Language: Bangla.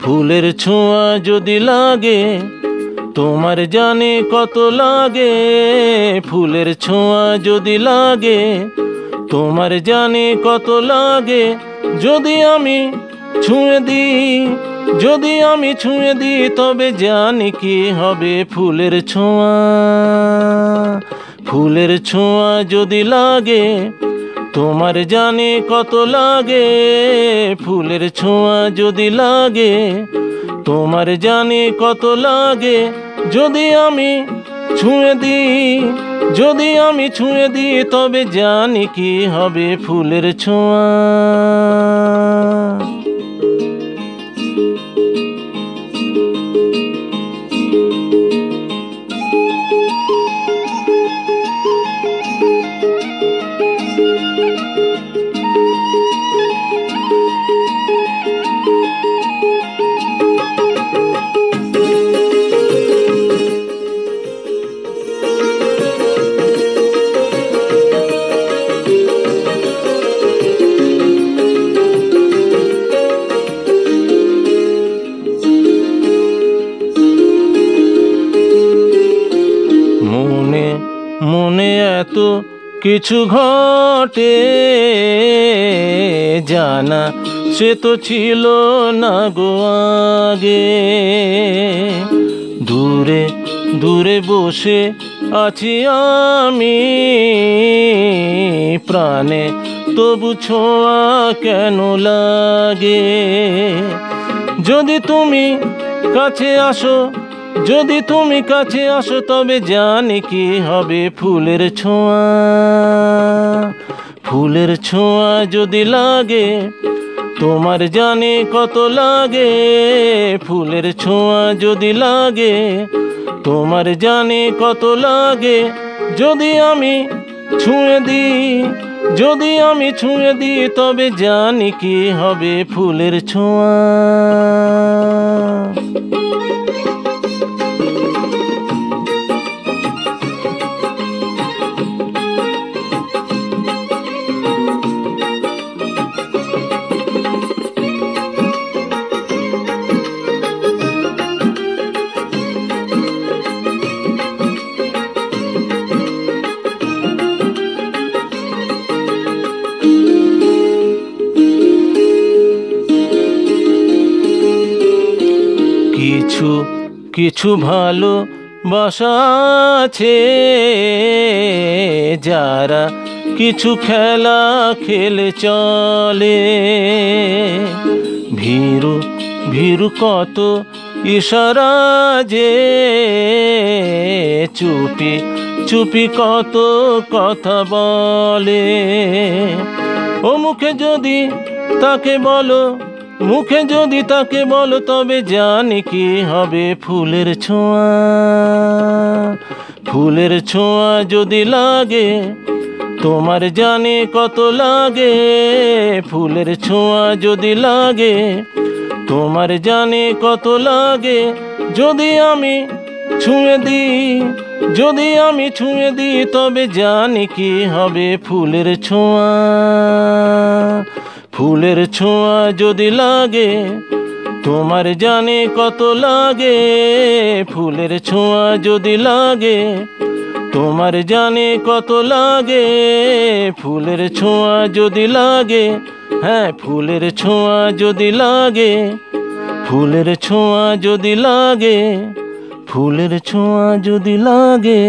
ফুলের ছোঁয়া যদি লাগে তোমার জানে কত লাগে। ফুলের ছোঁয়া যদি লাগে তোমার জানে কত লাগে। যদি আমি ছুঁয়ে দিই, যদি আমি ছুঁয়ে দিই তবে জানি কি হবে। ফুলের ছোঁয়া, ফুলের ছোঁয়া যদি লাগে তোমার জানে কত লাগে। ফুলের ছোঁয়া যদি লাগে তোমার জানে কত লাগে। যদি আমি ছুঁয়ে দিই, যদি আমি ছুঁয়ে দিই তবে জানি কি হবে। ফুলের ছোঁয়া। মনে এত কিছু ঘটে জানা সে তো ছিল না গো আগে। দূরে দূরে বসে আছি আমি প্রাণে, তবু ছোঁয়া কেন লাগে। যদি তুমি কাছে আসো, যদি তুমি কাছে আসো তবে জানি কি হবে। ফুলের ছোঁয়া, ফুলের ছোঁয়া যদি লাগে তোমার জানে কত লাগে। ফুলের ছোঁয়া যদি লাগে তোমার জানে কত লাগে। যদি আমি ছুঁয়ে দিই, যদি আমি ছুঁয়ে দিই তবে জানি কি হবে। ফুলের ছোঁয়া। কিছু কিছু ভালোবাসা আছে যারা কিছু খেলা খেলে চলে। ভীরু ভীরু কত ইশারা যে চুপি চুপি কত কথা বলে। ও মুখে যদি তাকে বলো, মুখে যদি তাকে বলো তবে জানি কি হবে। ফুলের ছোঁয়া, ফুলের ছোঁয়া যদি লাগে তোমার জানে কত লাগে। ফুলের ছোঁয়া যদি লাগে তোমার জানে কত লাগে। যদি আমি ছুঁয়ে দিই, যদি আমি ছুঁয়ে দিই তবে জানি কি হবে। ফুলের ছোঁয়া, ফুলের ছোঁয়া যদি লাগে তোমার জানে কত লাগে। ফুলের ছোঁয়া যদি লাগে তোমার জানে কত লাগে। ফুলের ছোঁয়া যদি লাগে, হ্যাঁ ফুলের ছোঁয়া যদি লাগে, ফুলের ছোঁয়া যদি লাগে, ফুলের ছোঁয়া যদি লাগে।